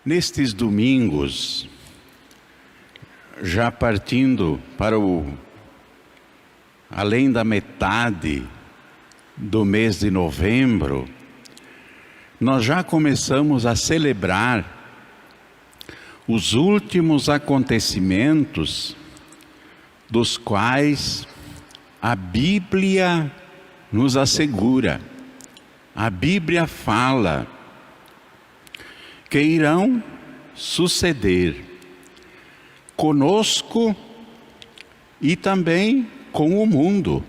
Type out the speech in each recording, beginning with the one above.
Nestes domingos, já partindo para além da metade do mês de novembro, nós já começamos a celebrar os últimos acontecimentos dos quais a Bíblia nos assegura. A Bíblia fala que irão suceder conosco e também com o mundo.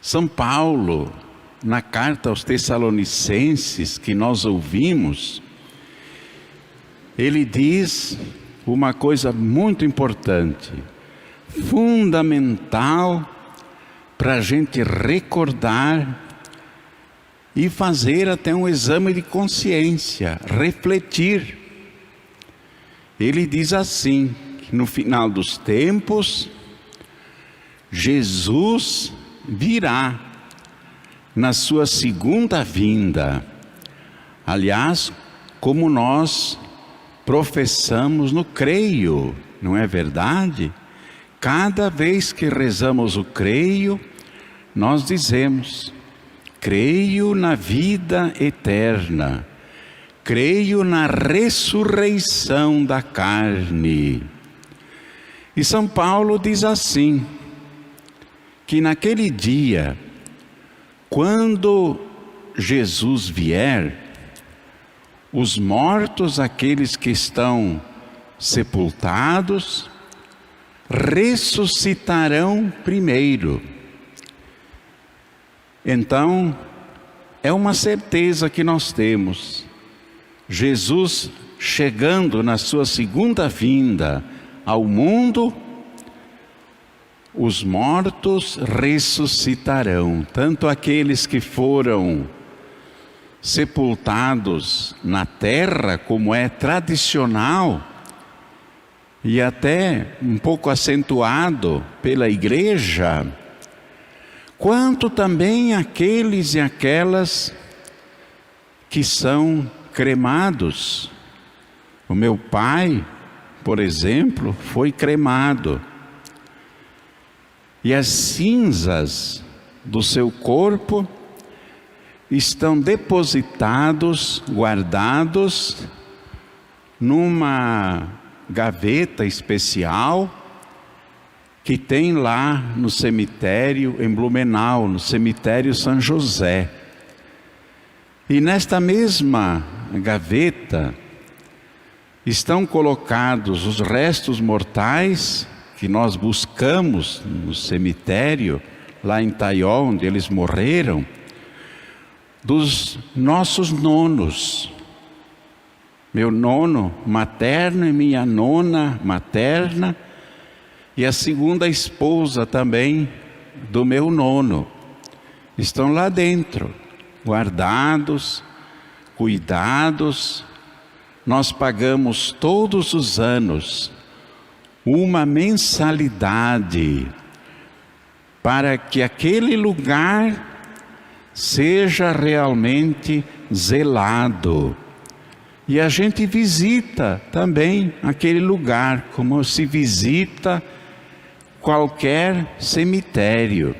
São Paulo, na carta aos Tessalonicenses que nós ouvimos, ele diz uma coisa muito importante, fundamental para a gente recordar e fazer até um exame de consciência, refletir. Ele diz assim, que no final dos tempos, Jesus virá na sua segunda vinda. Aliás, como nós professamos no creio, não é verdade? Cada vez que rezamos o creio, nós dizemos: creio na vida eterna, creio na ressurreição da carne. E São Paulo diz assim, que naquele dia, quando Jesus vier, os mortos, aqueles que estão sepultados, ressuscitarão primeiro. Então, é uma certeza que nós temos. Jesus chegando na sua segunda vinda ao mundo, os mortos ressuscitarão, tanto aqueles que foram sepultados na terra, como é tradicional e até um pouco acentuado pela igreja, quanto também aqueles e aquelas que são cremados. O meu pai, por exemplo, foi cremado. E as cinzas do seu corpo estão depositados, guardados numa gaveta especial que tem lá no cemitério em Blumenau, no cemitério São José. E nesta mesma gaveta estão colocados os restos mortais que nós buscamos no cemitério, lá em Taió, onde eles morreram, dos nossos nonos. Meu nono materno e minha nona materna, e a segunda esposa também do meu nono, estão lá dentro, guardados, cuidados. Nós pagamos todos os anos uma mensalidade para que aquele lugar seja realmente zelado. E a gente visita também aquele lugar, como se visita qualquer cemitério.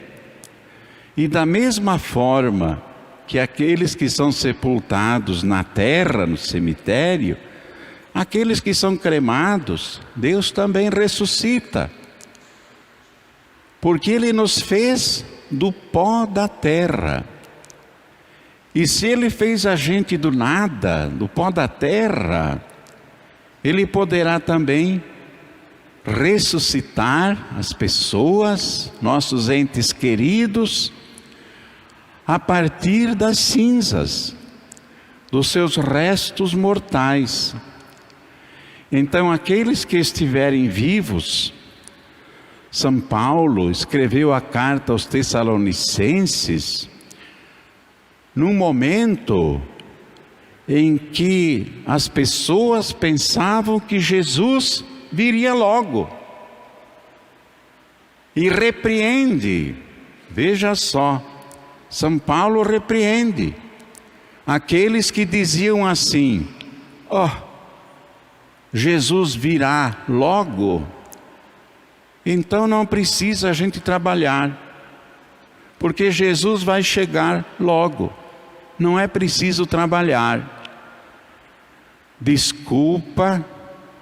E da mesma forma que aqueles que são sepultados na terra, no cemitério, aqueles que são cremados, Deus também ressuscita. Porque Ele nos fez do pó da terra. E se Ele fez a gente do nada, do pó da terra, Ele poderá também ressuscitar as pessoas, nossos entes queridos, a partir das cinzas, dos seus restos mortais. Então, aqueles que estiverem vivos, São Paulo escreveu a carta aos Tessalonicenses, num momento em que as pessoas pensavam que Jesus viria logo. E repreende, veja só, São Paulo repreende aqueles que diziam assim: Jesus virá logo, então não precisa a gente trabalhar, porque Jesus vai chegar logo, não é preciso trabalhar. Desculpa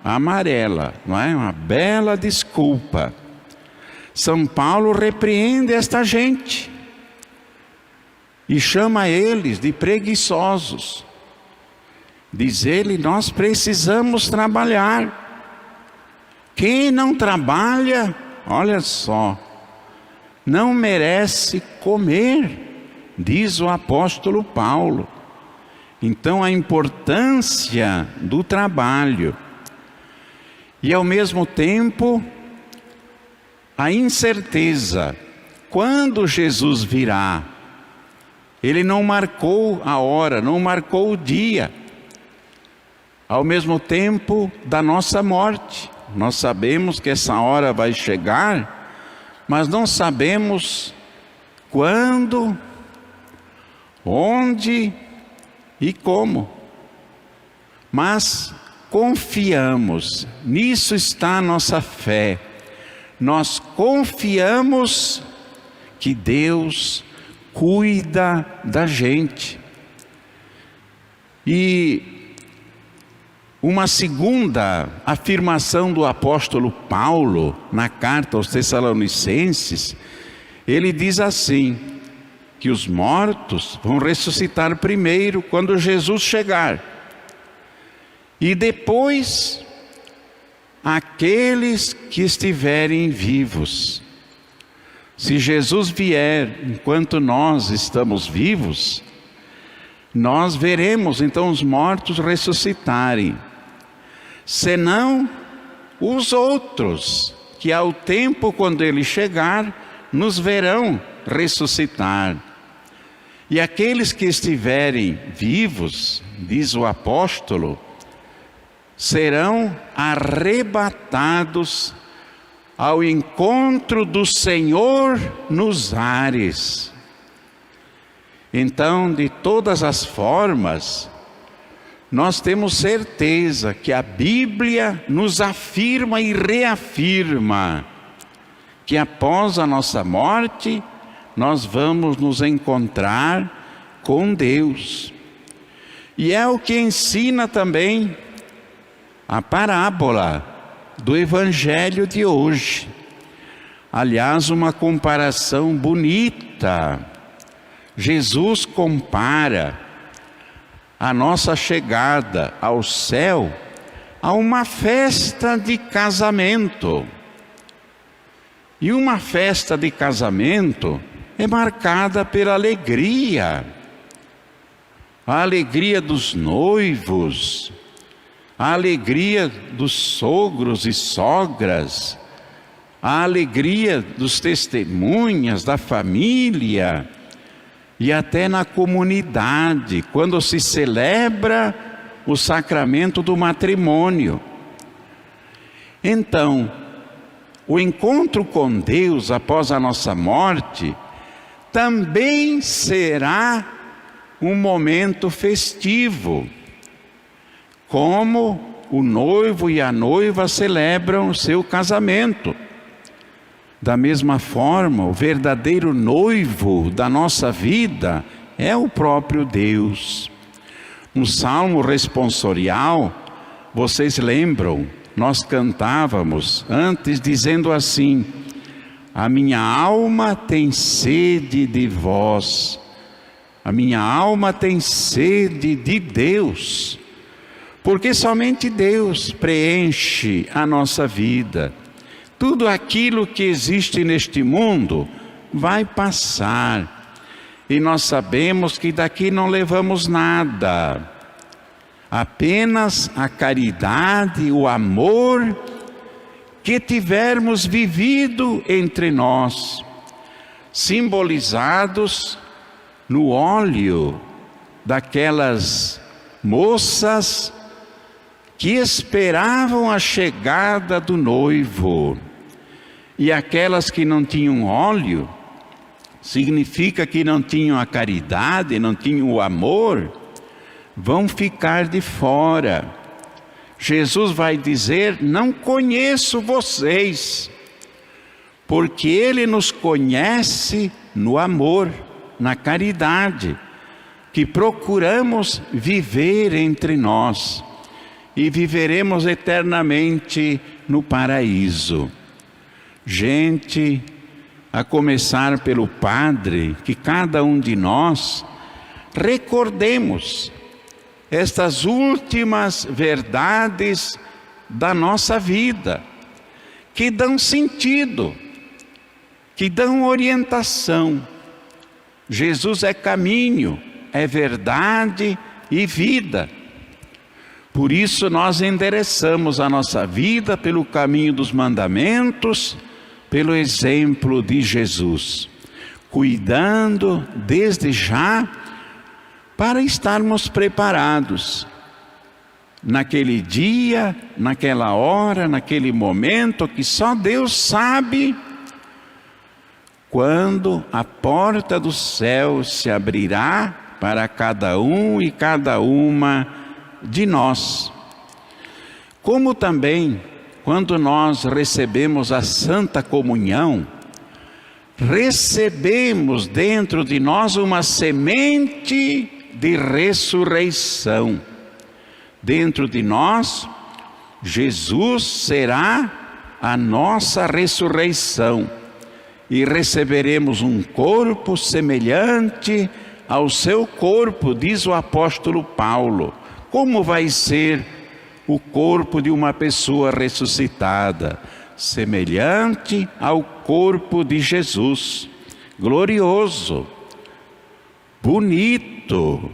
amarela, não é? Uma bela desculpa. São Paulo repreende esta gente e chama eles de preguiçosos. Diz ele, nós precisamos trabalhar. Quem não trabalha, olha só, não merece comer, diz o apóstolo Paulo. Então a importância do trabalho e ao mesmo tempo a incerteza, quando Jesus virá. Ele não marcou a hora, não marcou o dia. Ao mesmo tempo da nossa morte, nós sabemos que essa hora vai chegar, mas não sabemos quando, onde e como. Mas confiamos, nisso está a nossa fé. Nós confiamos que Deus cuida da gente. E uma segunda afirmação do apóstolo Paulo na carta aos Tessalonicenses, ele diz assim, que os mortos vão ressuscitar primeiro quando Jesus chegar, e depois aqueles que estiverem vivos. Se Jesus vier enquanto nós estamos vivos, nós veremos então os mortos ressuscitarem. Senão, os outros, que ao tempo quando ele chegar, nos verão ressuscitar. E aqueles que estiverem vivos, diz o apóstolo, serão arrebatados ao encontro do Senhor nos ares. Então, de todas as formas, nós temos certeza que a Bíblia nos afirma e reafirma que após a nossa morte, nós vamos nos encontrar com Deus. E é o que ensina também a parábola do Evangelho de hoje. Aliás, uma comparação bonita. Jesus compara a nossa chegada ao céu a uma festa de casamento. E uma festa de casamento é marcada pela alegria. A alegria dos noivos, a alegria dos sogros e sogras, a alegria dos testemunhas, da família e até na comunidade, quando se celebra o sacramento do matrimônio. Então, o encontro com Deus após a nossa morte também será um momento festivo, como o noivo e a noiva celebram o seu casamento. Da mesma forma, o verdadeiro noivo da nossa vida é o próprio Deus. No Salmo responsorial, vocês lembram, nós cantávamos antes dizendo assim: a minha alma tem sede de vós, a minha alma tem sede de Deus, porque somente Deus preenche a nossa vida. Tudo aquilo que existe neste mundo vai passar, e nós sabemos que daqui não levamos nada, apenas a caridade, o amor que tivermos vivido entre nós, simbolizados no óleo daquelas moças que esperavam a chegada do noivo. E aquelas que não tinham óleo, significa que não tinham a caridade, não tinham o amor, vão ficar de fora. Jesus vai dizer: não conheço vocês, porque Ele nos conhece no amor, na caridade, que procuramos viver entre nós, e viveremos eternamente no paraíso. Gente, a começar pelo Padre, que cada um de nós recordemos estas últimas verdades da nossa vida, que dão sentido, que dão orientação. Jesus é caminho, é verdade e vida. Por isso nós endereçamos a nossa vida pelo caminho dos mandamentos, pelo exemplo de Jesus, cuidando desde já para estarmos preparados naquele dia, naquela hora, naquele momento que só Deus sabe, quando a porta do céu se abrirá para cada um e cada uma de nós. Como também, quando nós recebemos a Santa Comunhão, recebemos dentro de nós uma semente de ressurreição. Dentro de nós, Jesus será a nossa ressurreição e receberemos um corpo semelhante ao seu corpo, diz o apóstolo Paulo. Como vai ser o corpo de uma pessoa ressuscitada? Semelhante ao corpo de Jesus, glorioso, bonito.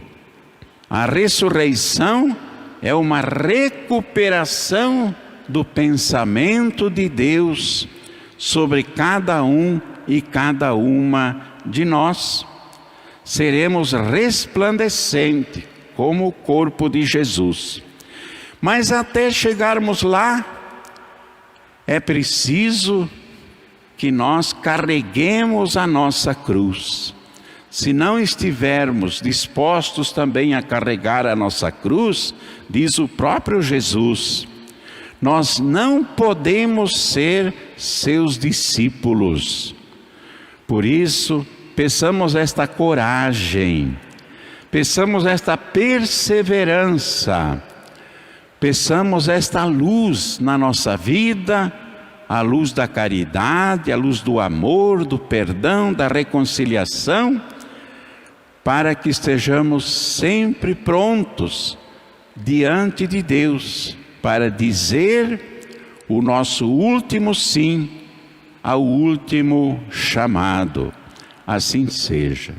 A ressurreição é uma recuperação do pensamento de Deus sobre cada um e cada uma de nós. Seremos resplandecentes como o corpo de Jesus. Mas até chegarmos lá, é preciso que nós carreguemos a nossa cruz. Se não estivermos dispostos também a carregar a nossa cruz, diz o próprio Jesus, nós não podemos ser seus discípulos. Por isso, peçamos esta coragem, peçamos esta perseverança, peçamos esta luz na nossa vida, a luz da caridade, a luz do amor, do perdão, da reconciliação, para que estejamos sempre prontos diante de Deus para dizer o nosso último sim ao último chamado. Assim seja.